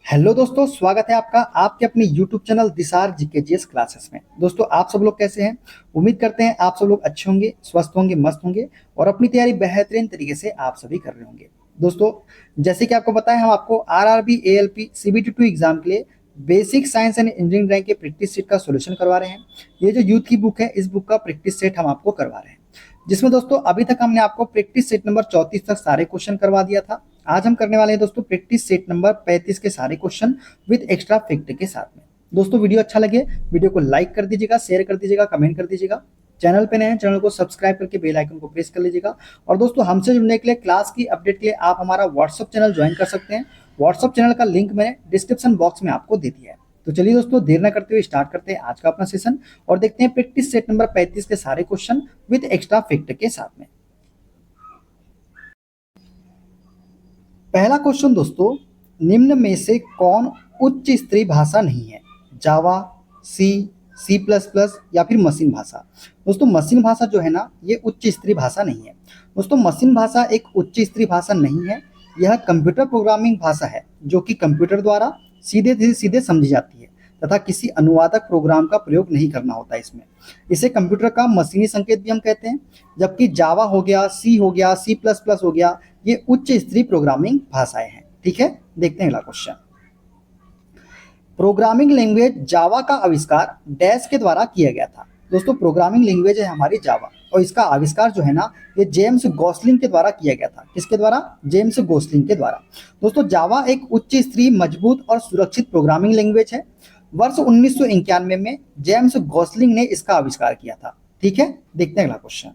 Hello दोस्तों, स्वागत है आपका आपके अपने YouTube चैनल दिसार जीके जीएस क्लासेस में। दोस्तों, आप सब लोग कैसे हैं? उम्मीद करते हैं आप सब लोग अच्छे होंगे, स्वस्थ होंगे, मस्त होंगे और अपनी तैयारी बेहतरीन तरीके से आप सभी कर रहे होंगे। दोस्तों, जैसे कि आपको पता है, हम आपको आरआरबी, एएलपी, सीबीटी 2 एग्जाम के लिए basic science and engineering rank के प्रैक्टिस सेट का सोल्यूशन करवा रहे हैं। ये जो यूथ की बुक है, इस बुक का प्रैक्टिस सेट हम आपको करवा रहे हैं, जिसमें दोस्तों अभी तक हमने आपको प्रैक्टिस सेट नंबर 34 तक सारे क्वेश्चन करवा दिया था। आज हम करने वाले हैं दोस्तों प्रैक्टिस सेट नंबर 35 के सारे क्वेश्चन विद एक्स्ट्रा फैक्ट के साथ में। दोस्तों, वीडियो अच्छा लगे वीडियो को लाइक कर दीजिएगा, शेयर कर दीजिएगा, कमेंट कर दीजिएगा। चैनल पे नए हैं, चैनल को सब्सक्राइब करके बेल आइकन को प्रेस कर लीजिएगा। और दोस्तों, हमसे जुड़ने के लिए, क्लास की अपडेट के लिए आप हमारा व्हाट्सअप चैनल ज्वाइन कर सकते हैं। व्हाट्सअप चैनल का लिंक मैंने डिस्क्रिप्शन बॉक्स में आपको दे दिया है। तो चलिए दोस्तों, देर न करते हुए स्टार्ट करते हैं आज का अपना सेशन और देखते हैं प्रैक्टिस सेट नंबर 35 के सारे क्वेश्चन विद एक्स्ट्रा फैक्ट के साथ में। पहला क्वेश्चन दोस्तों, निम्न में से कौन उच्च स्तरीय भाषा नहीं है? जावा, सी, सी प्लस प्लस या फिर मशीन भाषा। दोस्तों, मशीन भाषा जो है ना, ये उच्च स्तरीय भाषा नहीं है। दोस्तों, मशीन भाषा एक उच्च स्तरीय भाषा नहीं है। यह कंप्यूटर प्रोग्रामिंग भाषा है जो कि कंप्यूटर द्वारा सीधे सीधे समझी जाती है तथा किसी अनुवादक प्रोग्राम का प्रयोग नहीं करना होता है इसमें। इसे कंप्यूटर का मशीनी संकेत भी हम कहते हैं। जबकि जावा हो गया, सी हो गया, सी प्लस प्लस हो गया, ये उच्च स्तरीय प्रोग्रामिंग भाषाएं हैं। ठीक है, देखते हैं अगला क्वेश्चन। प्रोग्रामिंग लैंग्वेज जावा का आविष्कार डैश के द्वारा किया गया था। दोस्तों, प्रोग्रामिंग लैंग्वेज है हमारी जावा और इसका आविष्कार जो है ना, ये जेम्स गॉसलिंग के द्वारा किया गया था। किसके द्वारा? जेम्स गॉसलिंग के द्वारा। दोस्तों, जावा एक उच्च स्तरीय, मजबूत और सुरक्षित प्रोग्रामिंग लैंग्वेज है। वर्ष 1991 में जेम्स गॉसलिंग ने इसका आविष्कार किया था। ठीक है, देखते हैं अगला क्वेश्चन।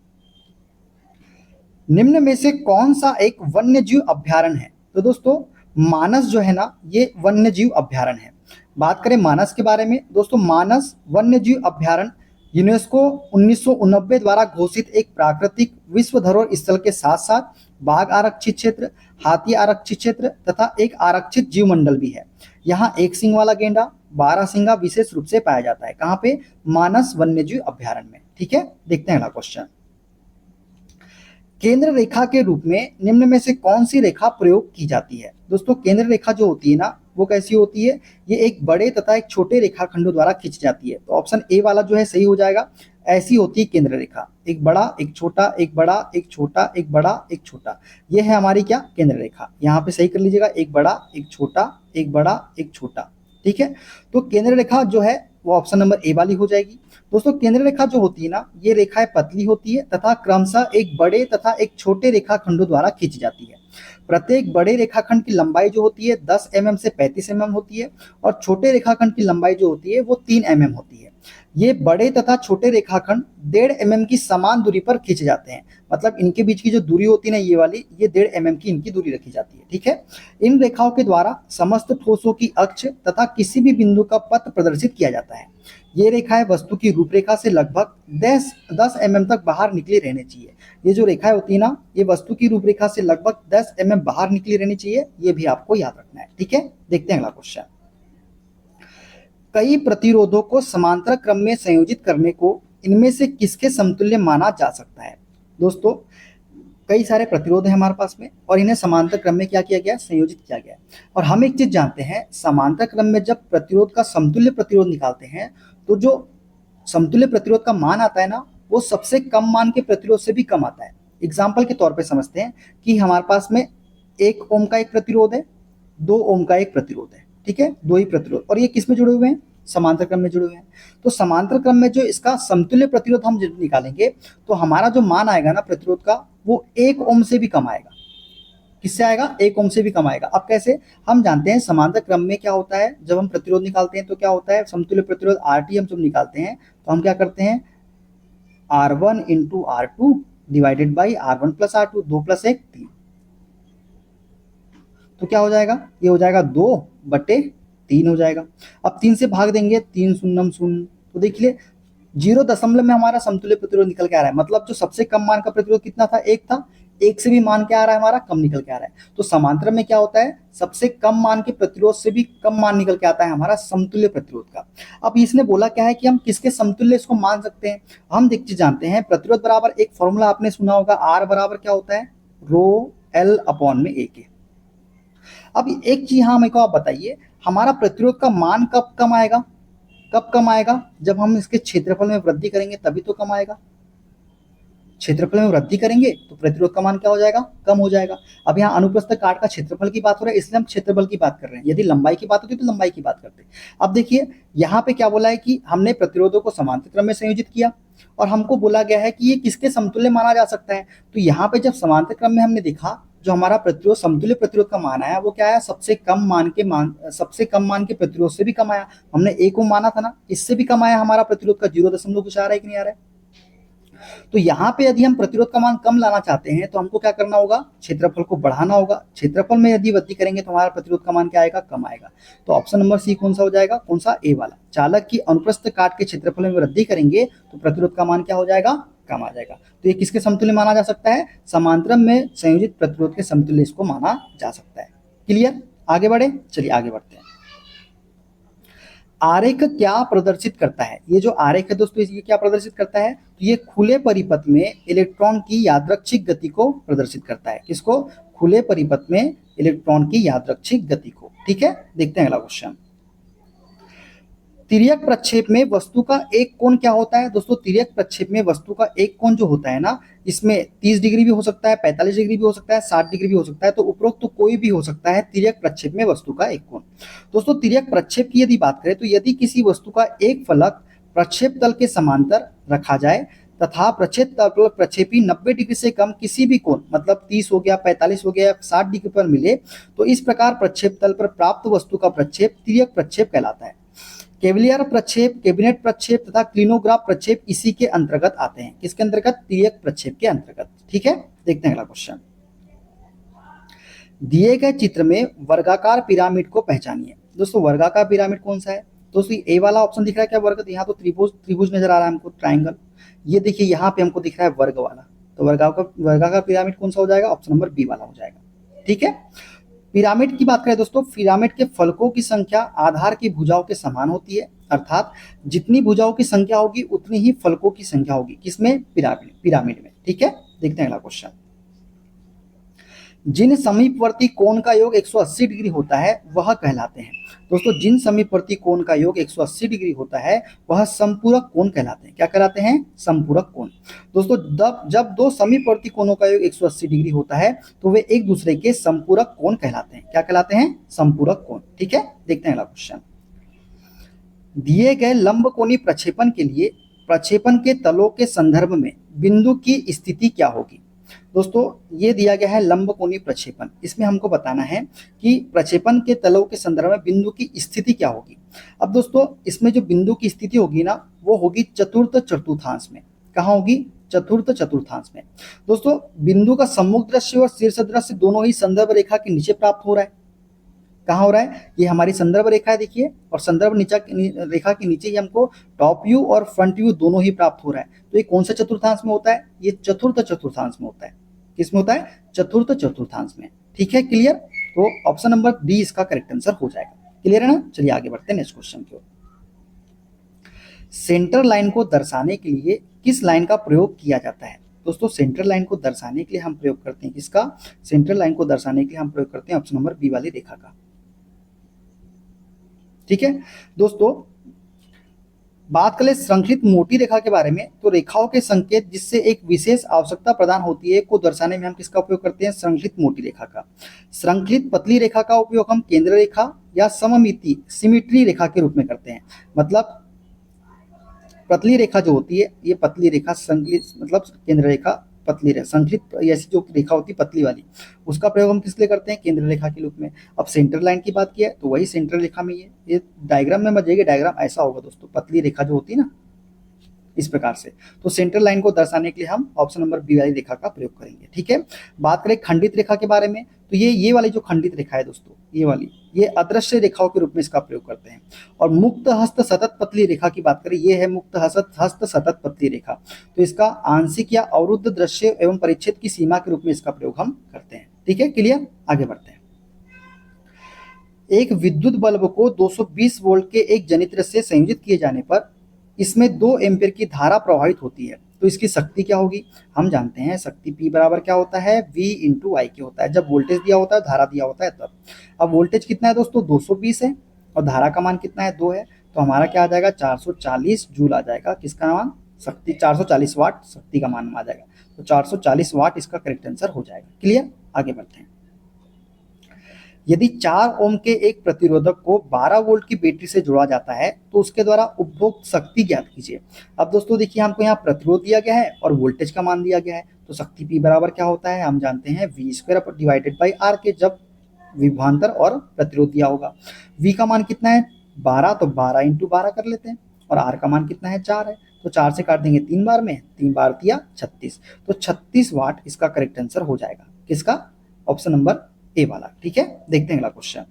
निम्न में से कौन सा एक वन्यजीव अभ्यारण्य है? तो दोस्तों, मानस जो है ना, ये वन्यजीव अभ्यारण्य है। बात करें मानस के बारे में, दोस्तों मानस वन्यजीव अभ्यारण्य यूनेस्को 1989 द्वारा घोषित एक प्राकृतिक विश्व धरोहर स्थल के साथ साथ बाघ आरक्षित क्षेत्र, हाथी आरक्षित क्षेत्र तथा एक आरक्षित जीव मंडल भी है। यहाँ एक सींग वाला गेंडा, बारहसिंगा विशेष रूप से पाया जाता है। कहाँ पे? मानस वन्यजीव अभ्यारण्य में। ठीक है, देखते हैं अगला क्वेश्चन। केंद्र रेखा के रूप में निम्न में से कौन सी रेखा प्रयोग की जाती है? दोस्तों, केंद्र रेखा जो होती है ना, वो कैसी होती है? ये एक बड़े तथा एक छोटे रेखाखंडों द्वारा खींची जाती है। तो ऑप्शन ए वाला जो है सही हो जाएगा। ऐसी होती है केंद्र रेखा, एक बड़ा, एक छोटा, एक बड़ा, एक छोटा, एक बड़ा, एक छोटा। ये है हमारी क्या? केंद्र रेखा। यहाँ पे सही कर लीजिएगा, एक बड़ा, एक छोटा, एक बड़ा, एक छोटा। ठीक है, तो केंद्र रेखा जो है वो ऑप्शन नंबर ए वाली हो जाएगी। दोस्तों, केंद्र रेखा जो होती है ना, ये रेखाएं पतली होती है तथा क्रमशः एक बड़े तथा एक छोटे रेखाखंडों द्वारा खींची जाती है। प्रत्येक बड़े रेखाखंड की लंबाई जो होती है 10 mm से 35 mm होती है और छोटे रेखाखंड की लंबाई जो होती है वो 3 mm होती है। ये बड़े तथा छोटे रेखाखंड 1.5 mm की समान दूरी पर खींचे जाते हैं। मतलब इनके बीच की जो दूरी होती है ना, ये वाली, ये 1.5 mm की इनकी दूरी रखी जाती है। ठीक है, इन रेखाओं के द्वारा समस्त ठोसों की अक्ष तथा किसी भी बिंदु का पथ प्रदर्शित किया जाता है। ये रेखाएं वस्तु की रूपरेखा से लगभग 10 mm तक बाहर निकली रहनी चाहिए। ये जो रेखाएं होती है ना, ये वस्तु की रूपरेखा से लगभग 10 mm बाहर निकली रहनी चाहिए। ये भी आपको याद रखना है। ठीक है, देखते हैं अगला क्वेश्चन। कई प्रतिरोधों को समांतर क्रम में संयोजित करने को इनमें से किसके समतुल्य माना जा सकता है? दोस्तों, कई सारे प्रतिरोध है हमारे पास में और इन्हें समांतर क्रम में क्या किया गया? संयोजित किया गया। और हम एक चीज जानते हैं, समांतर क्रम में जब प्रतिरोध का समतुल्य प्रतिरोध निकालते हैं तो जो समतुल्य प्रतिरोध का मान आता है ना, वो सबसे कम मान के प्रतिरोध से भी कम आता है। एग्जाम्पल के तौर पे समझते हैं कि हमारे पास में 1 ओम का एक प्रतिरोध है, 2 ओम का एक प्रतिरोध है। ठीक है, दो ही प्रतिरोध, और ये किस में जुड़े हुए हैं? समांतर क्रम में जुड़े हुए हैं। तो समांतर क्रम में जो इसका समतुल्य प्रतिरोध हम जब निकालेंगे तो हमारा जो मान आएगा ना प्रतिरोध का, वो 1 ओम से भी कम आएगा। किससे आएगा? 1 ओम से भी कम आएगा। अब कैसे? हम जानते हैं समांतर क्रम में क्या होता है, जब हम प्रतिरोध निकालते हैं तो क्या होता है, समतुल्य प्रतिरोध RT हम जब निकालते हैं तो हम क्या करते हैं, R1 into R2 divided by R1 plus R2, 2 plus 1 3। तो क्या हो जाएगा? ये हो जाएगा 2/3 हो जाएगा। अब 3 से भाग देंगे, 3 शून्यम शून्य, तो देखिए 0 में हमारा समतुल्य प्रतिरोध निकल के आ रहा है। मतलब जो सबसे कम मान का प्रतिरोध कितना था? 1 था। 1 से भी मान क्या आ रहा है हमारा? कम निकल के आ रहा है। तो समांतर में क्या होता है, सबसे कम मान के प्रतिरोध से भी कम मान निकल के आता है हमारा समतुल्य प्रतिरोध का। अब इसने बोला क्या है कि हम किसके समतुल्य इसको मान सकते हैं। हम देखिए जानते हैं, प्रतिरोध बराबर एक फॉर्मूला आपने सुना होगा, R बराबर क्या होता है? रो L अपॉन में A के। अब एक चीज यहाँ मेरे को आप बताइए, हमारा प्रतिरोध का मान कब कम आएगा? कब कम आएगा? जब हम इसके क्षेत्रफल में वृद्धि करेंगे तभी तो कम आएगा। क्षेत्रफल में वृद्धि करेंगे तो प्रतिरोध का मान क्या हो जाएगा? कम हो जाएगा। अब यहाँ अनुप्रस्थ काट का क्षेत्रफल की बात हो रहा है, इसलिए हम क्षेत्रफल की बात कर रहे हैं। यदि लंबाई की बात होती तो लंबाई की बात करते। अब देखिए यहाँ पे क्या बोला है कि हमने प्रतिरोधों को समांतर क्रम में संयोजित किया और हमको बोला गया है कि ये किसके समतुल्य माना जा सकता है। तो यहाँ पे जब समांतर क्रम में हमने देखा, जो हमारा प्रतिरोध समतुल्य प्रतिरोध का मान आया वो क्या आया? सबसे कम मान के प्रतिरोध से भी कम आया। हमने ए को माना था ना, इससे भी कम आया हमारा प्रतिरोध का 0 कुछ आ रहा है कि नहीं आ रहा है? तो यहाँ पे यदि हम प्रतिरोध का मान कम लाना चाहते हैं तो हमको क्या करना होगा? क्षेत्रफल को बढ़ाना होगा। क्षेत्रफल में यदि वृद्धि करेंगे तो हमारा प्रतिरोध का मान क्या आएगा? कम आएगा। तो ऑप्शन नंबर सी कौन सा हो जाएगा? कौन सा? ए वाला। चालक की अनुप्रस्थ काट के क्षेत्रफल में वृद्धि करेंगे तो प्रतिरोध का मान क्या हो जाएगा? कम आ जाएगा। तो ये किसके समतुल्य माना जा सकता है? समांतरम में संयोजित प्रतिरोध के समतुल्य इसको माना जा सकता है। क्लियर? आगे बढ़े, चलिए आगे बढ़ते हैं। आरेख क्या प्रदर्शित करता है? ये जो आरेख है दोस्तों, ये क्या प्रदर्शित करता है? तो ये खुले परिपथ में इलेक्ट्रॉन की यादृच्छिक गति को प्रदर्शित करता है। किसको? खुले परिपथ में इलेक्ट्रॉन की यादृच्छिक गति को। ठीक है, देखते हैं अगला क्वेश्चन। तिर्यक प्रक्षेप में वस्तु का एक कोण क्या होता है? दोस्तों तिर्यक प्रक्षेप में वस्तु का एक कोण जो होता है ना, इसमें 30 डिग्री भी हो सकता है, 45 डिग्री भी हो सकता है, 60 डिग्री भी हो सकता है। तो उपरोक्त तो कोई भी हो सकता है तिर्यक प्रक्षेप में वस्तु का एक कोण। दोस्तों तिर्यक प्रक्षेप की यदि बात करें तो यदि किसी वस्तु का एक फलक प्रक्षेप तल के समांतर रखा जाए तथा प्रक्षेप तल पर प्रक्षेपी 90 डिग्री से कम किसी भी कोण, मतलब 30 हो गया, 45 हो गया, 60 डिग्री पर मिले, तो इस प्रकार प्रक्षेप तल पर प्राप्त वस्तु का प्रक्षेप तिर्यक प्रक्षेप कहलाता है। केविलियर प्रक्षेप, कैबिनेट प्रक्षेप तथा क्लिनोग्राफ प्रक्षेप इसी के अंतर्गत आते हैं। किसके अंतर्गत? तिर्यक प्रक्षेप के अंतर्गत। ठीक है, देखते हैं अगला क्वेश्चन। दिए गए चित्र में वर्गाकार पिरामिड को पहचानिए। दोस्तों वर्गाकार पिरामिड कौन सा है? दोस्तों ए वाला ऑप्शन दिख रहा है क्या? वर्ग। यहाँ तो त्रिभुज नजर आ रहा है हमको, ट्राइंगल। ये देखिए यहाँ पे हमको दिख रहा है वर्ग वाला। तो वर्गाकार पिरामिड कौन सा हो जाएगा? ऑप्शन नंबर बी वाला हो जाएगा। ठीक है, पिरामिड की बात करें दोस्तों, पिरामिड के फलकों की संख्या आधार की भुजाओं के समान होती है, अर्थात जितनी भुजाओं की संख्या होगी उतनी ही फलकों की संख्या होगी। किसमें? पिरामिड में। ठीक है, देखते हैं अगला क्वेश्चन। जिन समीपवर्ती कोण का योग 180 डिग्री होता है वह कहलाते हैं। दोस्तों जिन समीपवर्ती कोण का योग 180 डिग्री होता है वह संपूरक कोण कहलाते हैं। क्या कहलाते हैं? संपूरक कोण। दोस्तों जब दो समीपवर्ती कोणों का योग 180 डिग्री होता है तो वे एक दूसरे के संपूरक कोण कहलाते हैं। क्या कहलाते हैं? संपूरक कोण। ठीक है, देखते हैं अगला क्वेश्चन। दिए गए लंबकोणीय प्रक्षेपण के लिए प्रक्षेपण के तलों के संदर्भ में बिंदु की स्थिति क्या होगी? दोस्तों ये दिया गया है लंबकोणीय प्रक्षेपण, इसमें हमको बताना है कि प्रक्षेपण के तलों के संदर्भ में बिंदु की स्थिति क्या होगी। अब दोस्तों इसमें जो बिंदु की स्थिति होगी ना, वो होगी चतुर्थ चतुर्थांश में। कहाँ होगी? चतुर्थ चतुर्थांश में। दोस्तों बिंदु का सम्मुख दृश्य और शीर्ष दृश्य दोनों ही संदर्भ रेखा के नीचे प्राप्त हो रहा है। कहाँ हो रहा है? ये हमारी संदर्भ रेखा है देखिए, और संदर्भ रेखा के नीचे ही हमको टॉप व्यू और फ्रंट व्यू दोनों ही प्राप्त हो रहा है। तो ये कौन सा चतुर्थांश में होता है? ये चतुर्थ चतुर्थांश में होता है। किस में होता है? चतुर्थ चतुर्थांश में। ठीक है, क्लियर? तो ऑप्शन नंबर डी इसका करेक्ट आंसर हो जाएगा। क्लियर है ना? चलिए आगे बढ़ते हैं नेक्स्ट क्वेश्चन की ओर। सेंटर लाइन को दर्शाने के लिए किस लाइन का प्रयोग किया जाता है? दोस्तों सेंटर लाइन को दर्शाने के लिए हम प्रयोग करते हैं किसका? सेंटर लाइन को दर्शाने के लिए हम प्रयोग करते हैं ऑप्शन नंबर बी वाली रेखा का। ठीक है दोस्तों, बात करें श्रृंखलित मोटी रेखा के बारे में, तो रेखाओं के संकेत जिससे एक विशेष आवश्यकता प्रदान होती है को दर्शाने में हम किसका उपयोग करते हैं? श्रृंखलित मोटी रेखा का। श्रृंखलित पतली रेखा का उपयोग हम केंद्र रेखा या सममिति सिमिट्री रेखा के रूप में करते हैं। मतलब पतली रेखा जो होती है, ये पतली रेखा संकलित मतलब केंद्र रेखा, पतली रेखा संकलित ऐसी जो रेखा होती है पतली वाली, उसका प्रयोग हम किस लिए करते हैं? केंद्र रेखा के रूप में। अब सेंटर लाइन की बात की है तो वही सेंटर रेखा में ये डायग्राम में मत जाइए, डायग्राम ऐसा होगा दोस्तों, पतली रेखा जो होती है ना इस प्रकार से। तो सेंटर लाइन को दर्शाने के लिए हम ऑप्शन नंबर बी वाली रेखा का प्रयोग करेंगे। ठीक है, बात करें खंडित रेखा के बारे में, तो ये वाली जो खंडित रेखा है दोस्तों, ये वाली, ये अदृश्य रेखाओं के रूप में इसका प्रयोग करते हैं। और मुक्त हस्त सतत पतली रेखा की बात करें, ये है मुक्त हस्त सतत पतली रेखा, तो इसका आंशिक या अवरुद्ध दृश्य एवं परिच्छेद की सीमा के रूप में इसका प्रयोग हम करते हैं। ठीक है, क्लियर? आगे बढ़ते हैं। एक विद्युत बल्ब को 220 वोल्ट के एक जनित्र से संयोजित किए जाने पर इसमें 2 एम्पीयर की धारा प्रवाहित होती है तो इसकी शक्ति क्या होगी, हम जानते हैं शक्ति P बराबर क्या होता है, V इंटू आई के होता है। जब वोल्टेज दिया होता है, धारा दिया होता है तब। अब वोल्टेज कितना है दोस्तों, 220 है, और धारा का मान कितना है, 2 है, तो हमारा क्या आ जाएगा, 440 जूल आ जाएगा। किसका मान, शक्ति, 440 वाट शक्ति का मान आ जाएगा। तो 440 वाट इसका करेक्ट आंसर हो जाएगा। क्लियर, आगे बढ़ते हैं। यदि 4 ओम के एक प्रतिरोधक को 12 वोल्ट की बैटरी से जोड़ा जाता है तो उसके द्वारा उपभोग शक्ति ज्ञात कीजिए। अब दोस्तों देखिए, हमको यहाँ प्रतिरोध दिया गया है और वोल्टेज का मान दिया गया है, तो शक्ति P बराबर क्या होता है, हम जानते हैं V² डिवाइडेड बाई R के, जब विभवांतर और प्रतिरोध दिया होगा। V का मान कितना है, 12, तो 12 इंटू 12 कर लेते हैं, और R का मान कितना है, 4 है, तो 4 से काट देंगे 3 बार में, 3 बार दिया 36, तो 36 वाट इसका करेक्ट आंसर हो जाएगा। किसका, ऑप्शन नंबर ए वाला। ठीक है, देखते हैं अगला क्वेश्चन।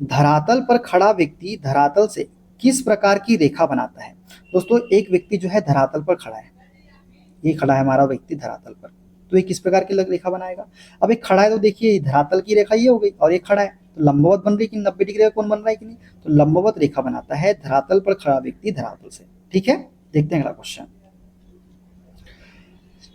धरातल पर खड़ा व्यक्ति धरातल से किस प्रकार की रेखा बनाता है। दोस्तों एक व्यक्ति जो है धरातल पर खड़ा है, ये खड़ा है हमारा व्यक्ति धरातल पर, तो ये किस प्रकार की रेखा बनाएगा। अब एक खड़ा है तो देखिए धरातल की रेखा ये हो गई, और एक खड़ा है तो लंबवत बन रही कि 90 डिग्री का कोण बन रहा है कि नहीं, तो लंबवत रेखा बनाता है धरातल पर खड़ा व्यक्ति धरातल से। ठीक है, देखते हैं अगला क्वेश्चन।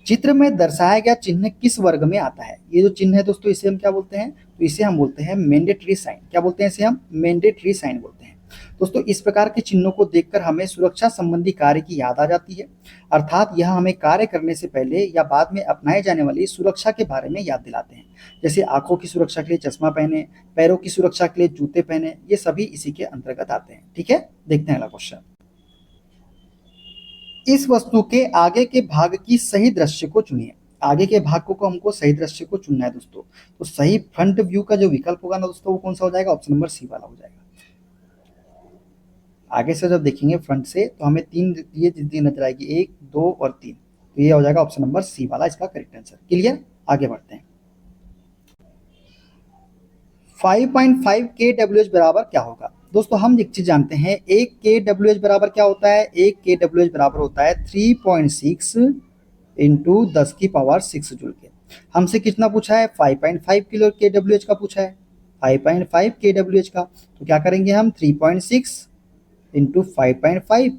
चित्र में दर्शाया गया चिन्ह किस वर्ग में आता है। ये जो चिन्ह है दोस्तों, इसे हम क्या बोलते हैं, तो इसे हम बोलते हैं मैंडेटरी साइन। क्या बोलते हैं इसे हम, मैंडेटरी साइन बोलते हैं। दोस्तों इस प्रकार के चिन्हों को देखकर हमें सुरक्षा संबंधी कार्य की याद आ जाती है, अर्थात यह हमें कार्य करने से पहले या बाद में अपनाए जाने वाली सुरक्षा के बारे में याद दिलाते हैं। जैसे आंखों की सुरक्षा के लिए चश्मा पहने, पैरों की सुरक्षा के लिए जूते पहने, ये सभी इसी के अंतर्गत आते हैं। ठीक है, देखते हैं अगला क्वेश्चन। इस वस्तु के आगे के भाग की सही दृश्य को चुनिए। आगे के भाग को हमको सही दृश्य को चुनना है दोस्तों, तो सही फ्रंट व्यू का जो विकल्प होगा ना दोस्तों, वो कौन सा हो जाएगा, ऑप्शन नंबर सी वाला हो जाएगा। आगे से जब देखेंगे फ्रंट से तो हमें 3 ये चीजें नजर आएगी, 1, 2 और 3, तो ये हो जाएगा ऑप्शन नंबर सी वाला इसका करेक्ट आंसर। क्लियर, आगे बढ़ते हैं। 5.5 kWh बराबर क्या होगा। दोस्तों हम एक चीज जानते हैं, 1 kWh बराबर क्या होता है, 1 kWh बराबर होता है 3.6 इंटू 10 की पावर 6 जूल के। हमसे कितना पूछा है, 5.5 किलो kWh का पूछा है, 5.5 kWh का, तो क्या करेंगे हम, 3.6 इंटू 5.5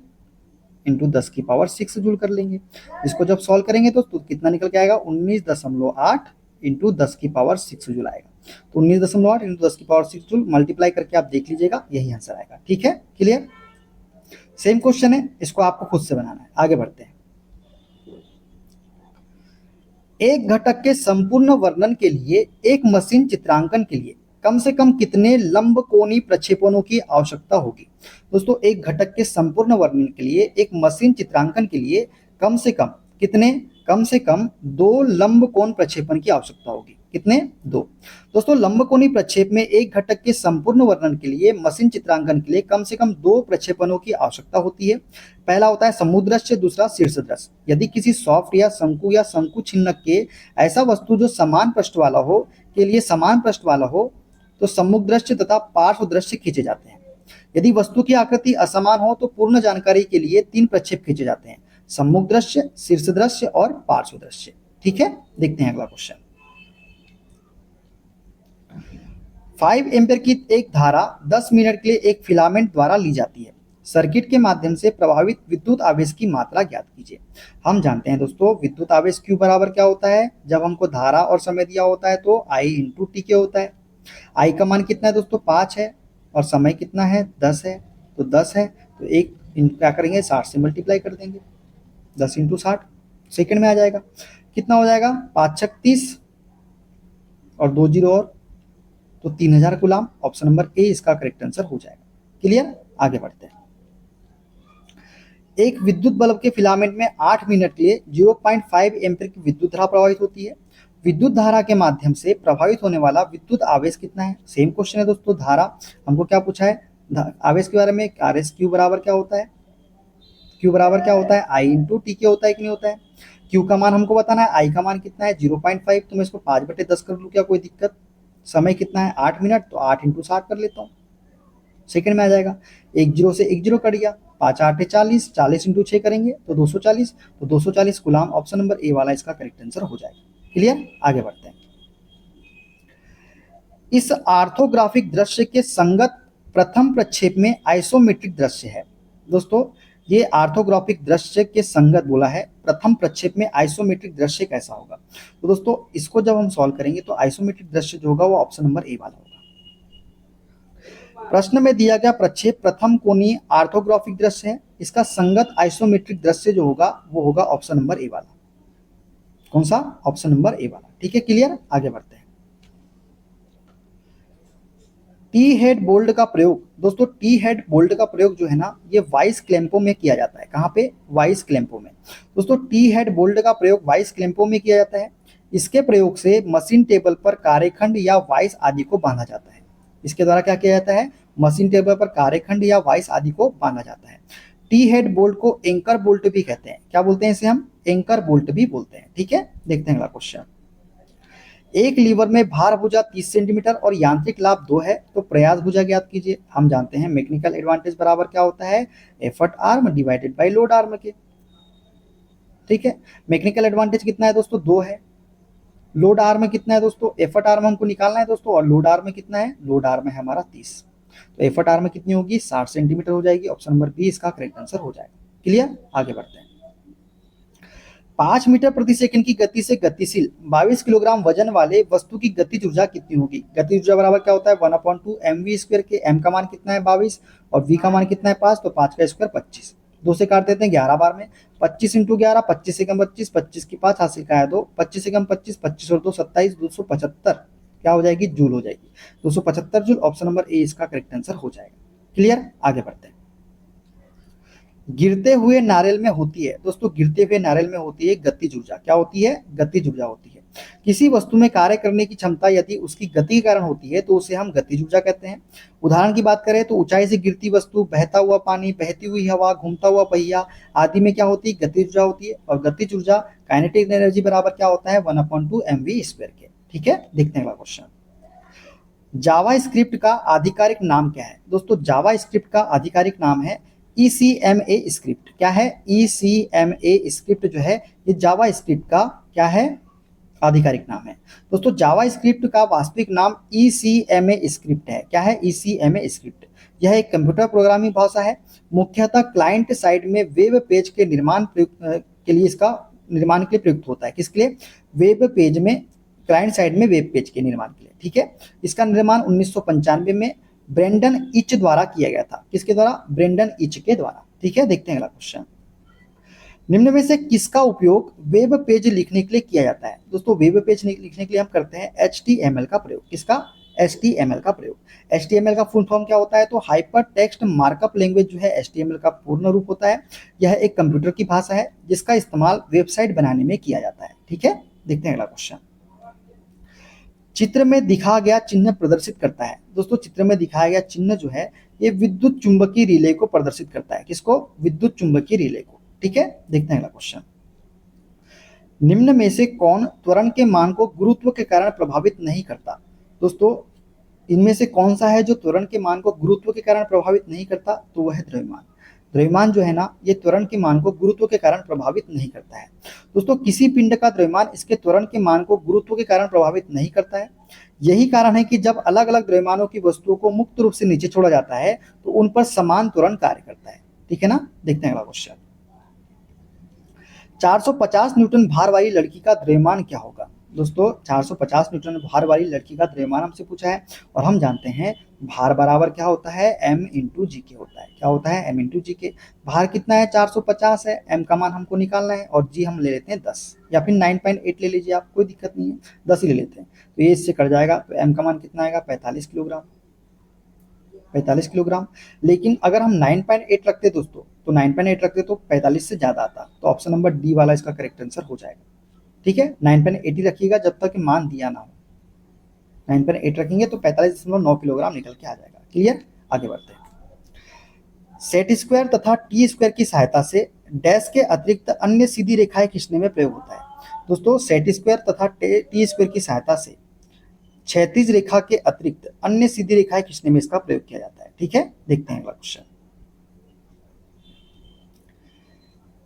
इंटू 10 की पावर 6 जूल कर लेंगे। इसको जब सॉल्व करेंगे तो कितना निकल के आएगा, 19.8 इंटू 10 की पावर 6 जूल आएगा। तो 19.8 इंटू 10 की पावर 6 जूल मल्टीप्लाई करके आप देख लीजिएगा, यही आंसर आएगा। ठीक है, क्लियर। सेम क्वेश्चन है, इसको आपको खुद से बनाना है। आगे बढ़ते हैं। एक घटक के संपूर्ण वर्णन के लिए एक मशीन चित्रांकन के लिए कम से कम कितने लंबकोणीय प्रक्षेपणों की आवश्यकता होगी। दोस्तों एक घटक के संपूर्ण वर्णन के लिए एक मशीन चित्रांकन के लिए कम से कम कितने, कम से कम 2 लंबकोण प्रक्षेपण की आवश्यकता होगी। कितने, 2। दोस्तों लंबकोणीय प्रक्षेप में एक घटक के संपूर्ण वर्णन के लिए मशीन चित्रांकन के लिए कम से कम 2 प्रक्षेपणों की आवश्यकता होती है। पहला होता है समूह दृश्य, दूसरा शीर्ष दृश्य। यदि किसी सॉफ्ट या शंकु छिन्नक के ऐसा वस्तु जो समान पृष्ठ वाला हो के लिए समान पृष्ठ वाला हो तो सम्मुख दृश्य तथा पार्श्व दृश्य खींचे जाते हैं। यदि वस्तु की आकृति असमान हो तो पूर्ण जानकारी के लिए 3 प्रक्षेप खींचे जाते हैं, सम्मुख दृश्य, शीर्ष दृश्य और पार्श्व दृश्य। ठीक है, देखते हैं अगला क्वेश्चन। 5 एम्पीयर की एक धारा 10 मिनट के लिए एक फिलामेंट द्वारा ली जाती है। सर्किट के माध्यम से प्रभावित विद्युत आवेश की मात्रा ज्ञात कीजिए। हम जानते हैं दोस्तों विद्युत आवेश Q बराबर क्या होता है, जब हमको धारा और समय दिया होता है तो I इंटू टी के होता है। I का मान कितना है दोस्तों, 5 है, और समय कितना है, 10 है, तो 10 है तो एक क्या करेंगे, 60 से मल्टीप्लाई कर देंगे, 10 इंटू 60 सेकेंड में आ जाएगा। कितना हो जाएगा, 5 छक 30 और 2 जीरो और, तो 3000 कूलाम। ऑप्शन नंबर ए इसका करेक्ट आंसर हो जाएगा। क्लियर, आगे बढ़ते हैं। एक विद्युत बल्ब के फिलामेंट में 8 मिनट के लिए 0.5 एम्पीयर की विद्युत धारा प्रवाहित होती है। विद्युत धारा के माध्यम से प्रभावित होने वाला विद्युत आवेश कितना है। सेम क्वेश्चन है दोस्तों, धारा हमको क्या पूछा है, आवेश के बारे में। आर एस क्यू बराबर क्या होता है, क्यू बराबर क्या होता है, आई इंटू टी के होता है कि नहीं होता है। क्यू का मान हमको बताना है, आई का मान कितना है 0.5, तो मैं इसको 5/10 कर लूँ क्या, कोई दिक्कत। समय कितना है 8 मिनट, तो 8 इंटू 60 कर लेता हूँ, सेकंड में आ जाएगा। 1 जीरो से 1 जीरो कट गया, 5 8 40, 40 इंटू 6 करेंगे तो 240, तो 240 गुलाम। ऑप्शन नंबर ए वाला इसका करेक्ट आंसर हो जाएगा। क्लियर, आगे बढ़ते हैं। इस आर्थोग्राफिक दृश्य के संगत प्रथम प्रक्षेप में आइसोमेट्रिक दृश्य है। दोस्तों ये ऑर्थोग्राफिक दृश्य के संगत बोला है। प्रथम प्रक्षेप में आइसोमेट्रिक दृश्य कैसा होगा? तो दोस्तों इसको जब हम सॉल्व करेंगे तो आइसोमेट्रिक दृश्य जो होगा वो ऑप्शन नंबर ए वाला होगा। प्रश्न में दिया गया प्रक्षेप प्रथम कोणीय ऑर्थोग्राफिक दृश्य है, इसका संगत आइसोमेट्रिक दृश्य जो होगा वो होगा ऑप्शन नंबर ए वाला। कौन सा? ऑप्शन नंबर ए वाला। ठीक है, क्लियर? आगे बढ़ते हैं। टी हेड बोल्ट का प्रयोग, दोस्तों टी हेड बोल्ट का प्रयोग जो है ना ये वाइस क्लैंपों में किया जाता है। कहाँ पे? वाइस क्लैंपों में। दोस्तों टी हेड बोल्ट का प्रयोग वाइस क्लैंपों में किया जाता है। इसके प्रयोग से मशीन टेबल पर कार्यखंड या वाइस आदि को बांधा जाता है। इसके द्वारा क्या किया जाता है? मशीन टेबल पर कार्यखंड या वाइस आदि को बांधा जाता है। टी हेड बोल्ट को एंकर बोल्ट भी कहते हैं। क्या बोलते हैं इसे? हम एंकर बोल्ट भी बोलते हैं। ठीक है, देखते हैं अगला क्वेश्चन। एक लीवर में भार भुजा 30 सेंटीमीटर और यांत्रिक लाभ 2 है, तो प्रयास भुजा ज्ञात कीजिए। हम जानते हैं मैकेनिकल एडवांटेज बराबर क्या होता है? Effort arm divided by load arm के। ठीक है, मैकेनिकल एडवांटेज कितना है दोस्तों? 2 है। लोड आर्म कितना है दोस्तों? एफर्ट आर्म हमको निकालना है दोस्तों, और लोड आर्म कितना है? लोड आर्म है हमारा 30। तो एफर्ट आर्म कितनी होगी? 60 सेंटीमीटर हो जाएगी। ऑप्शन नंबर बी इसका करेक्ट आंसर हो जाएगा। क्लियर? आगे बढ़ते हैं। 5 मीटर प्रति सेकंड की गति से गतिशील 22 किलोग्राम वजन वाले वस्तु की गतिज ऊर्जा कितनी होगी? गतिज ऊर्जा बराबर क्या होता है? 1/2 mv स्क्वायर के। m का मान कितना है? 22, और v का मान कितना है? 5, तो 5 का स्क्वायर 25। 2 से काट देते हैं 11 बार में। 25 इंटू 11, 25 से कम 25, 25 की 5 हासिल का है 2, 25 से कम 25, 25 और 2 27, 275 क्या हो जाएगी? जूल हो जाएगी। 275 जूल। ऑप्शन नंबर ए इसका करेक्ट आंसर हो जाएगा। क्लियर? आगे बढ़ते हैं। गिरते हुए नारियल में होती है, दोस्तों गिरते हुए नारियल में होती है गतिज ऊर्जा। क्या होती है? गतिज ऊर्जा होती है। किसी वस्तु में कार्य करने की क्षमता यदि उसकी गति के कारण होती है तो उसे हम गतिज ऊर्जा कहते हैं। उदाहरण की बात करें तो ऊंचाई से गिरती वस्तु, बहता हुआ पानी, बहती हुई हवा, घूमता हुआ पहिया आदि में क्या होती है? गतिज ऊर्जा होती है। और गतिज ऊर्जा काइनेटिक एनर्जी बराबर क्या होता है? 1/2 mv स्क्वायर के। ठीक है, देखते हैं अगला क्वेश्चन। जावा स्क्रिप्ट का आधिकारिक नाम क्या है? दोस्तों जावा स्क्रिप्ट का आधिकारिक नाम है ECMA स्क्रिप्ट। क्या है? ECMA स्क्रिप्ट जो है ये जावा स्क्रिप्ट का क्या है? आधिकारिक नाम है। दोस्तों जावा स्क्रिप्ट का वास्तविक नाम ECMA स्क्रिप्ट है। क्या है? ECMA script. यह एक कंप्यूटर प्रोग्रामिंग भाषा है। मुख्यतः क्लाइंट साइड में वेब पेज के निर्माण के लिए इसका निर्माण के लिए प्रयुक्त होता है। किसके लिए? वेब पेज में, क्लाइंट साइड में वेब पेज के निर्माण के लिए। ठीक है, इसका निर्माण 1995 में ब्रेंडन इच द्वारा किया गया था। किसके द्वारा? ब्रेंडन इच के द्वारा। ठीक है, देखते हैं अगला क्वेश्चन। निम्न में से किसका उपयोग वेब पेज लिखने के लिए किया जाता है? दोस्तों वेब पेज लिखने के लिए हम करते हैं HTML का प्रयोग। किसका? HTML का प्रयोग। HTML का फुल फॉर्म क्या होता है? तो हाइपर टेक्स्ट मार्कअप लैंग्वेज जो है HTML का पूर्ण रूप होता है। यह एक कंप्यूटर की भाषा है जिसका इस्तेमाल वेबसाइट बनाने में किया जाता है। ठीक है, देखते हैं अगला क्वेश्चन। चित्र में दिखाया गया चिन्ह प्रदर्शित करता है। दोस्तों चित्र में दिखाया गया चिन्ह जो है ये विद्युत चुंबकीय रिले को प्रदर्शित करता है। किसको? विद्युत चुंबकीय रिले को। ठीक है, देखते हैं अगला क्वेश्चन। निम्न में से कौन त्वरण के मान को गुरुत्व के कारण प्रभावित नहीं करता? दोस्तों इनमें से कौन सा है जो त्वरण के मान को गुरुत्व के कारण प्रभावित नहीं करता? तो वह है द्रव्यमान। द्रव्यमान जो है ना ये त्वरण के मान को गुरुत्व के कारण प्रभावित नहीं करता है। दोस्तों किसी पिंड का द्रव्यमान इसके त्वरण के मान को गुरुत्व के कारण प्रभावित नहीं करता है। यही कारण है कि जब अलग अलग द्रव्यमानों की वस्तुओं को मुक्त रूप से नीचे छोड़ा जाता है तो उन पर समान त्वरण कार्य करता है। ठीक है ना, देखते हैं अगला क्वेश्चन। 450 न्यूटन भार वाली लड़की का द्रव्यमान क्या होगा? दोस्तों 450 न्यूटन भार वाली लड़की का द्रव्यमान हमसे पूछा है, और हम जानते हैं भार बराबर क्या होता है? m इंटू जी के होता है। क्या होता है? m इंटू जी के। भार कितना है? 450 है। m का मान हमको निकालना है, और g हम ले लेते हैं 10, या फिर 9.8 ले लीजिए आप, कोई दिक्कत नहीं है, 10 ही ले लेते हैं। तो ये इससे कट जाएगा, तो m का मान कितना आएगा? 45 किलोग्राम। 45 किलोग्राम। लेकिन अगर हम 9.8 रखते दोस्तों, तो 9.8 रखते तो 45 से ज़्यादा आता, तो ऑप्शन नंबर डी वाला इसका करेक्ट आंसर हो जाएगा। ठीक है, 9.8 ही रखिएगा जब तक मान दिया ना हो। 9.8 रखेंगे तो 45.9 किलोग्राम निकल के आ जाएगा। क्लियर, आगे बढ़ते हैं। सेट स्क्वायर तथा टी स्क्वायर की सहायता से डैश के अतिरिक्त अन्य सीधी रेखाएं खींचने में प्रयोग होता है। दोस्तों सेट स्क्वायर तथा टी स्क्वायर की सहायता से क्षैतिज रेखा के अतिरिक्त अन्य सीधी रेखाएं खींचने में इसका प्रयोग किया जाता है। ठीक है, देखते हैं अगला क्वेश्चन।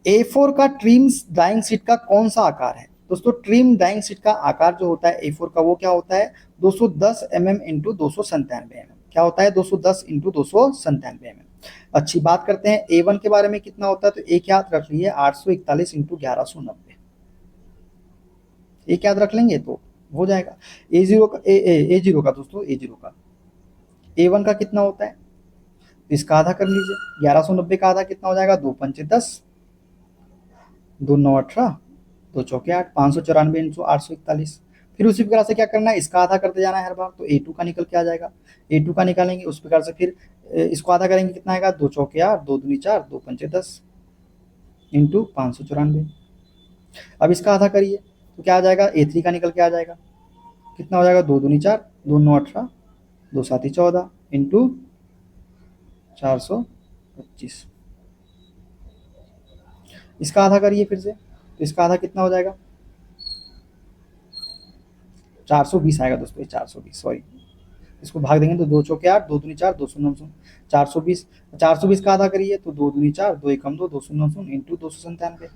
A4 का ट्रिम ड्राइंग शीट का कौन सा आकार है? दोस्तों ट्रिम ड्राइंग शीट का आकार जो होता है A4 का वो क्या होता है? 210 mm इंटू 297 mm। क्या होता है? 210 इंटू 297 mm। अच्छी बात करते हैं A1 के बारे में कितना होता है, तो एक याद रख लीजिए 841 इंटू 1190, एक याद रख लेंगे तो हो जाएगा। A0 का A0 का दोस्तों A0 का A1 का कितना होता है, तो इसका आधा कर लीजिए, 1190 का आधा कितना हो जाएगा, 2 पंचे 10, 2 9 18, 2 चौके 8, 594 इंटू 841। फिर उसी प्रकार से क्या करना है, इसका आधा करते जाना है हर बार, तो A2 का निकल के आ जाएगा, A2 का निकालेंगे उस प्रकार से, फिर इसको आधा करेंगे कितना आएगा, 2 चौके 8, 2 दूनी 4, 2 पंचे 10 इंटू 594। अब इसका आधा करिए तो क्या आ जाएगा, A3 का निकल के आ जाएगा, कितना हो जाएगा, 2 दूनी 4, 2 9 18, 2 7 14 इंटू 425। इसका आधा करिए फिर से, तो इसका आधा कितना हो जाएगा, 420 आएगा दोस्तों, 420, सॉरी इसको भाग देंगे तो 2 चौके 8, 2 दूनी 4, 2 शून्य 420, 420 का आधा करिए तो 2 दूनी 4, 2 एकम 2, 2 शून्य इंटू 297।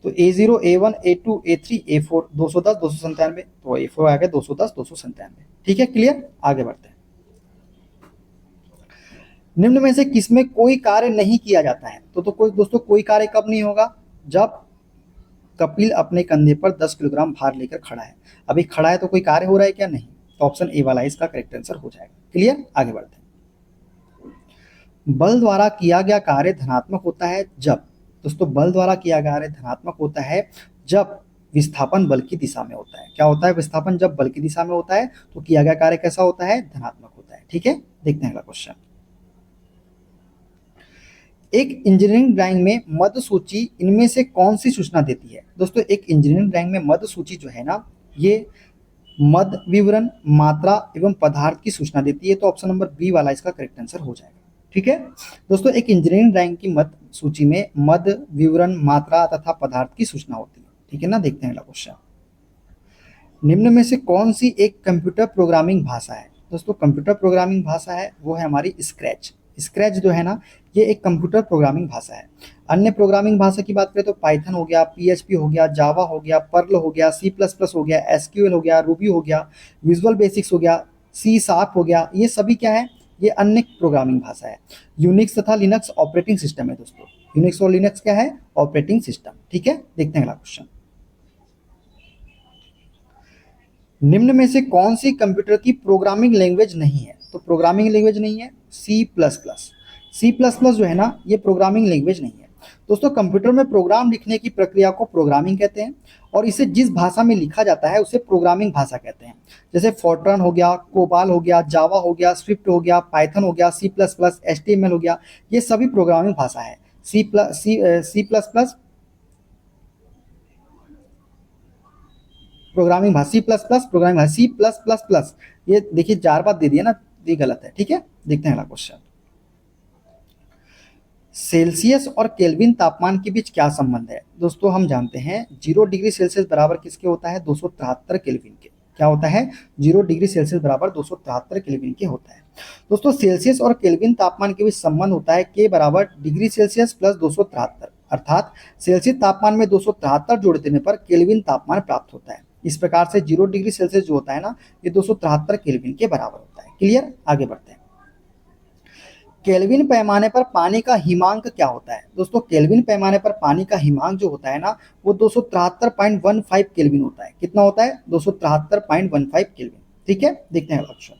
तो A0 A1 A2 A3 A4 210 297, तो A4 आ गया 210 297। ठीक है, क्लियर, आगे बढ़ते हैं। निम्न में से किसमें कोई कार्य नहीं किया जाता है, तो कोई दोस्तों कोई कार्य कब नहीं होगा, जब कपिल अपने कंधे पर 10 किलोग्राम भार लेकर खड़ा है। अभी खड़ा है तो कोई कार्य हो रहा है क्या, नहीं, तो ऑप्शन ए वाला इसका करेक्ट आंसर हो जाएगा। क्लियर, आगे बढ़ते हैं। बल द्वारा किया गया कार्य धनात्मक होता है जब, दोस्तों बल द्वारा किया गया कार्य धनात्मक होता है जब विस्थापन बल की दिशा में होता है। क्या होता है, विस्थापन जब बल की दिशा में होता है तो किया गया कार्य कैसा होता है, धनात्मक होता है। ठीक है, देखते हैं अगला क्वेश्चन। एक इंजीनियरिंग ड्राइंग में मद सूची इनमें से कौन सी सूचना देती है। दोस्तों एक इंजीनियरिंग ड्राइंग में मद सूची जो है ना, ये मद विवरण, मात्रा एवं पदार्थ की सूचना देती है, तो ऑप्शन नंबर बी वाला इसका करेक्ट आंसर हो जाएगा। ठीक है दोस्तों, एक इंजीनियरिंग ड्राइंग की मद सूची में मद विवरण, मात्रा तथा पदार्थ की सूचना होती है। ठीक है ना, देखते हैं अगला क्वेश्चन। निम्न में से कौन सी एक कंप्यूटर प्रोग्रामिंग भाषा है। दोस्तों कंप्यूटर प्रोग्रामिंग भाषा है वो है हमारी स्क्रैच। स्क्रैच जो है ना, ये एक कंप्यूटर प्रोग्रामिंग भाषा है। अन्य प्रोग्रामिंग भाषा की बात करें तो पाइथन हो गया, PHP हो गया, जावा हो गया, पर्ल हो गया, C++ हो गया, SQL हो गया, रूबी हो गया, विजुअल बेसिक्स हो गया, C# हो गया, ये सभी क्या है, ये अन्य प्रोग्रामिंग भाषा है। यूनिक्स तथा लिनक्स ऑपरेटिंग सिस्टम है दोस्तों। यूनिक्स और लिनक्स क्या है, ऑपरेटिंग सिस्टम। ठीक है, देखते हैं अगला क्वेश्चन। निम्न में से कौन सी कंप्यूटर की प्रोग्रामिंग लैंग्वेज नहीं है, तो प्रोग्रामिंग लैंग्वेज नहीं है C++। जो है ना, ये प्रोग्रामिंग लैंग्वेज नहीं है दोस्तों। कंप्यूटर में प्रोग्राम लिखने की प्रक्रिया को प्रोग्रामिंग कहते हैं, और इसे जिस भाषा में लिखा जाता है उसे प्रोग्रामिंग भाषा कहते हैं। जैसे फोर्ट्रन हो गया, कोबाल हो गया, जावा हो गया, स्विफ्ट हो गया, पाइथन हो गया, C++, HTML हो गया, ये सभी प्रोग्रामिंग भाषा है। C++ प्रोग्रामिंग भाषा, C++ प्रोग्रामिंग भाषा, C++, ये देखिए 4 बार दे दिया ना, ये गलत है। ठीक है, देखते हैं अगला क्वेश्चन। सेल्सियस और केल्विन तापमान के बीच क्या संबंध है। दोस्तों हम जानते हैं 0 डिग्री सेल्सियस बराबर किसके होता है, 273 केल्विन के। क्या होता है, 0 डिग्री सेल्सियस बराबर 273 केल्विन के होता है। दोस्तों सेल्सियस और केल्विन तापमान के बीच संबंध होता है K बराबर डिग्री सेल्सियस प्लस 273, अर्थात सेल्सियस तापमान में 273 जोड़ देने पर केल्विन तापमान प्राप्त होता है। इस प्रकार से 0 डिग्री सेल्सियस जो होता है ना, ये 273 केल्विन के बराबर होता है। क्लियर, आगे बढ़ते हैं। केल्विन पैमाने पर पानी का हिमांक क्या होता है। दोस्तों केल्विन पैमाने पर पानी का हिमांक जो होता है ना, वो 273.15 केल्विन होता है। कितना होता है, 273.15 केल्विन। ठीक है, देखते हैं अगला question.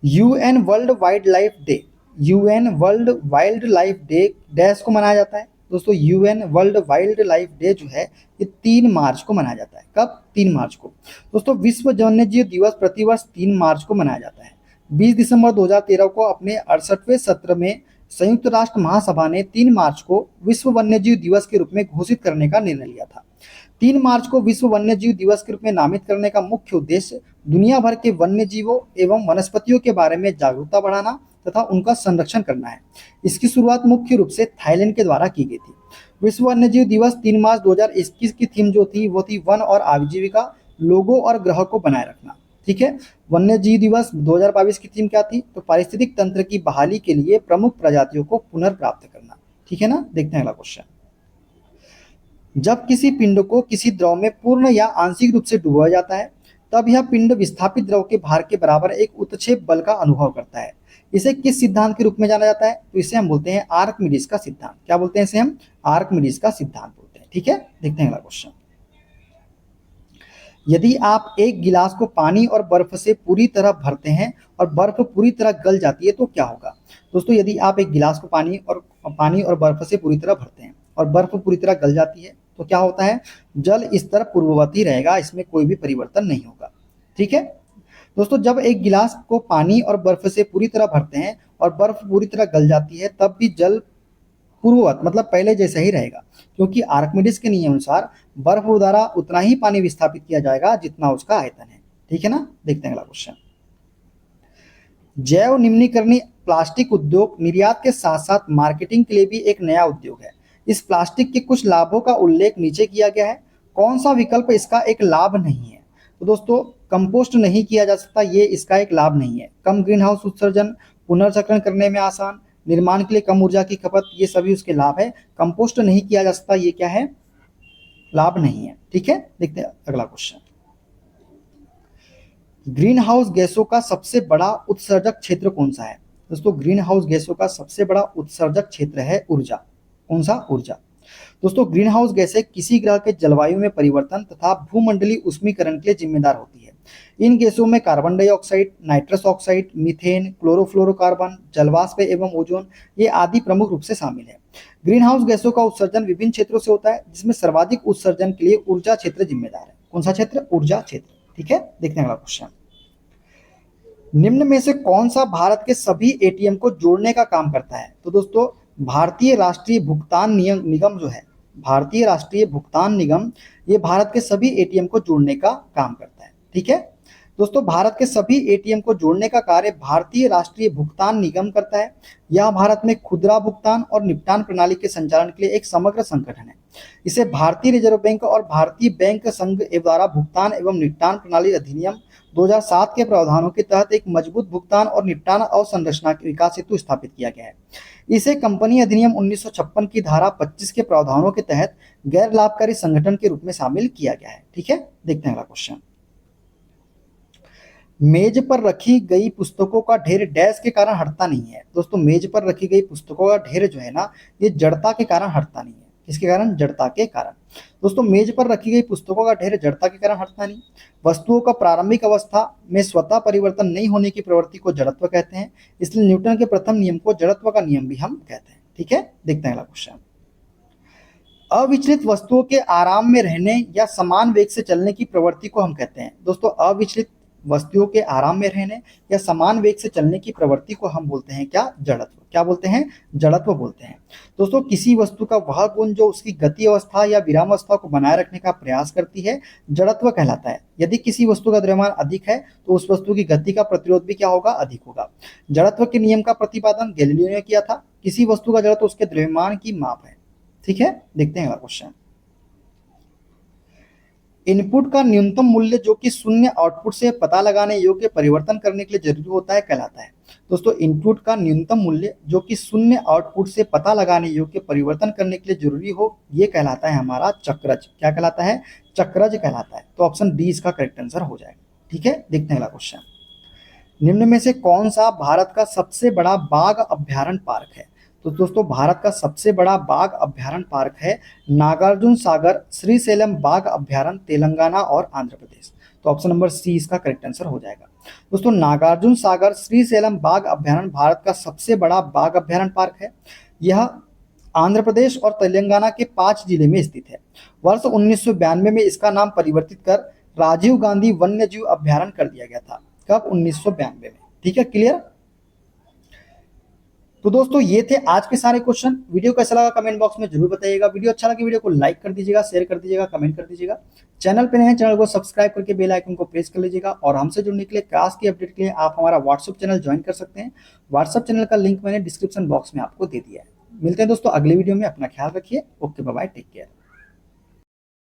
UN world wild life day, UN world wild life day dash को मनाया जाता है। दोस्तों UN world wild life day जो है ये 3 मार्च को मनाया जाता है। कब, 3 मार्च को। दोस्तों विश्व वन्यजीव दिवस प्रतिवर्ष 3 मार्च को मनाया जाता है। 20 दिसंबर 2013 को अपने 68वें सत्र में संयुक्त राष्ट्र महासभा ने 3 मार्च को विश्व वन्यजीव दिवस के रूप में घोषित करने का निर्णय लिया था। 3 मार्च को विश्व वन्यजीव दिवस के रूप में नामित करने का मुख्य उद्देश्य दुनिया भर के वन्यजीवों एवं वनस्पतियों के बारे में जागरूकता बढ़ाना तथा उनका संरक्षण करना है। इसकी शुरुआत मुख्य रूप से थाईलैंड के द्वारा की गई थी। विश्व वन्यजीव दिवस 3 मार्च 2021 की थीम जो थी वो थी वन और आजीविका, लोगों और ग्रह को बनाए रखना। ठीक है, वन्यजीव दिवस 2022 की थीम क्या थी, तो पारिस्थितिक तंत्र की बहाली के लिए प्रमुख प्रजातियों को पुनर्प्राप्त करना। ठीक है ना, देखते हैं अगला क्वेश्चन। जब किसी पिंड को किसी द्रव में पूर्ण या आंशिक रूप से डुबोया जाता है तब यह पिंड विस्थापित द्रव के भार के बराबर एक उत्क्षेप बल का अनुभव करता है। इसे किस सिद्धांत के रूप में जाना जाता है? तो इसे हम बोलते हैं आर्किमिडीज का सिद्धांत। क्या बोलते हैं इसे हम? आर्किमिडीज का सिद्धांत बोलते हैं। ठीक है, देखते हैं अगला क्वेश्चन। यदि आप एक गिलास को पानी और बर्फ से पूरी तरह भरते हैं और बर्फ पूरी तरह गल जाती है तो क्या होगा? दोस्तों, यदि आप एक गिलास को पानी और बर्फ से पूरी तरह भरते हैं और बर्फ पूरी तरह गल जाती है तो क्या होता है? जल स्तर पूर्ववत ही रहेगा, इसमें कोई भी परिवर्तन नहीं होगा। ठीक है दोस्तों, जब एक गिलास को पानी और बर्फ से पूरी तरह भरते हैं और बर्फ पूरी तरह गल जाती है तब भी जल पूर्ववत मतलब पहले जैसा ही रहेगा, क्योंकि आर्किमिडीज के नियम अनुसार बर्फ द्वारा उतना ही पानी विस्थापित किया जाएगा जितना उसका आयतन है। ठीक है ना, देखते हैं अगला क्वेश्चन। जैव निम्नीकरणीय प्लास्टिक उद्योग निर्यात के साथ साथ मार्केटिंग के लिए भी एक नया उद्योग है। इस प्लास्टिक के कुछ लाभों का उल्लेख नीचे किया गया है। कौन सा विकल्प इसका एक लाभ नहीं है? तो दोस्तों, कंपोस्ट नहीं किया जा सकता, ये इसका एक लाभ नहीं है। कम ग्रीन हाउस उत्सर्जन, पुनर्चक्रण करने में आसान, निर्माण के लिए कम ऊर्जा की खपत, ये सभी उसके लाभ है। कंपोस्ट नहीं किया जा सकता, ये क्या है? लाभ नहीं है। ठीक है, देखते हैं अगला क्वेश्चन। ग्रीन हाउस गैसों का सबसे बड़ा उत्सर्जक क्षेत्र कौन सा है? दोस्तों, ग्रीन हाउस गैसों का सबसे बड़ा उत्सर्जक क्षेत्र है ऊर्जा। कौन सा? ऊर्जा। दोस्तों, ग्रीन हाउस गैसें किसी ग्रह के जलवायु में परिवर्तन तथा भूमंडलीय उष्मीकरण के लिए जिम्मेदार होती है। इन गैसों में carbon dioxide, nitrous oxide, methane, chlorofluorocarbon, जलवाष्प एवं ओजोन ये आदि प्रमुख रूप से शामिल है। ग्रीन हाउस गैसों का उत्सर्जन विभिन्न क्षेत्रों से होता है, जिसमें सर्वाधिक उत्सर्जन के लिए ऊर्जा क्षेत्र जिम्मेदार है। कौन सा क्षेत्र? ऊर्जा क्षेत्र। ठीक है, देखते हैं अगला क्वेश्चन। निम्न में से कौन सा भारत के सभी एटीएम को जोड़ने का काम करता है? तो दोस्तों, भारतीय राष्ट्रीय भुगतान निगम जो है, भारतीय राष्ट्रीय भुगतान निगम, ये भारत के सभी एटीएम को जोड़ने का काम करता है। ठीक है दोस्तों, भारत के सभी एटीएम को जोड़ने का कार्य भारतीय राष्ट्रीय भुगतान निगम करता है। यह भारत में खुदरा भुगतान और निपटान प्रणाली के संचालन के लिए एक समग्र संगठन है। इसे भारतीय रिजर्व बैंक और भारतीय बैंक संघ द्वारा भुगतान एवं निपटान प्रणाली अधिनियम 2007 के प्रावधानों के तहत एक मजबूत भुगतान और निपटान अवसंरचना के विकास हेतु स्थापित किया गया है। इसे कंपनी अधिनियम 1956 की धारा 25 के प्रावधानों के तहत गैर लाभकारी संगठन के रूप में शामिल किया गया है। ठीक है, देखते हैं अगला क्वेश्चन। मेज पर रखी गई पुस्तकों का ढेर डैश के कारण हटता नहीं है। दोस्तों, मेज पर रखी गई पुस्तकों का ढेर जो है ना, ये जड़ता के कारण हटता नहीं है। किसके कारण? जड़ता के कारण। दोस्तों, मेज पर रखी गई पुस्तकों का ढेर जड़ता के कारण हटता नहीं। वस्तुओं का प्रारंभिक अवस्था में स्वतः परिवर्तन नहीं होने की प्रवृत्ति को जड़त्व कहते हैं, इसलिए न्यूटन के प्रथम नियम को जड़त्व का नियम भी हम कहते हैं। ठीक है, देखते हैं अगला क्वेश्चन। अविचलित वस्तुओं के आराम में रहने या समान वेग से चलने की प्रवृत्ति को हम कहते हैं। दोस्तों, अविचलित वस्तुओं के आराम में रहने या समान वेग से चलने की प्रवृत्ति को हम बोलते हैं क्या? जड़त्व। क्या बोलते हैं? जड़त्व बोलते हैं। दोस्तों, किसी वस्तु का वह गुण जो उसकी गति अवस्था या विराम अवस्था को बनाए रखने का प्रयास करती है, जड़त्व कहलाता है। यदि किसी वस्तु का द्रव्यमान अधिक है तो उस वस्तु की गति का प्रतिरोध भी क्या होगा? अधिक होगा। जड़त्व के नियम का प्रतिपादन गैलीलियो ने किया था। किसी वस्तु का जड़त्व उसके द्रव्यमान की माप है। ठीक है, देखते हैं अगला क्वेश्चन। इनपुट का न्यूनतम मूल्य जो कि शून्य आउटपुट से पता लगाने योग्य परिवर्तन करने के लिए जरूरी होता है कहलाता है। दोस्तों, इनपुट का न्यूनतम मूल्य जो कि शून्य आउटपुट से पता लगाने योग्य परिवर्तन करने के लिए जरूरी हो, ये कहलाता है हमारा चक्रज। क्या कहलाता है? चक्रज कहलाता है। तो ऑप्शन डी इसका करेक्ट आंसर हो जाएगा। ठीक है, देखते हैं अगला क्वेश्चन। निम्न में से कौन सा भारत का सबसे बड़ा बाघ अभ्यारण्य पार्क है? तो दोस्तों, भारत का सबसे बड़ा बाघ अभ्यारण्य पार्क है नागार्जुन सागर श्रीशैलम बाघ अभ्यारण्य, तेलंगाना और आंध्र प्रदेश। तो ऑप्शन नंबर सी इसका करेक्ट आंसर हो जाएगा। दोस्तों, नागार्जुन सागर श्रीशैलम बाघ अभ्यारण्य भारत का सबसे बड़ा बाघ अभ्यारण्य पार्क है। यह आंध्र प्रदेश और तेलंगाना के 5 जिले में स्थित है। वर्ष 1992 में इसका नाम परिवर्तित कर राजीव गांधी वन्य जीव अभ्यारण्य कर दिया गया था। कब? 1992 में। ठीक है, क्लियर? तो दोस्तों, ये थे आज के सारे क्वेश्चन। वीडियो कैसा लगा कमेंट बॉक्स में जरूर बताइएगा। वीडियो अच्छा लगे वीडियो को लाइक कर दीजिएगा, शेयर कर दीजिएगा, कमेंट कर दीजिएगा। चैनल पे नए हैं, चैनल को सब्सक्राइब करके बेल आइकन को प्रेस कर लीजिएगा। और हमसे जुड़ने के लिए, क्लास की अपडेट के लिए आप हमारा व्हाट्सएप चैनल ज्वाइन कर सकते हैं। व्हाट्सएप चैनल का लिंक मैंने डिस्क्रिप्शन बॉक्स में आपको दे दिया है। मिलते हैं दोस्तों अगले वीडियो में। अपना ख्याल रखिए। Okay, bye bye, take care.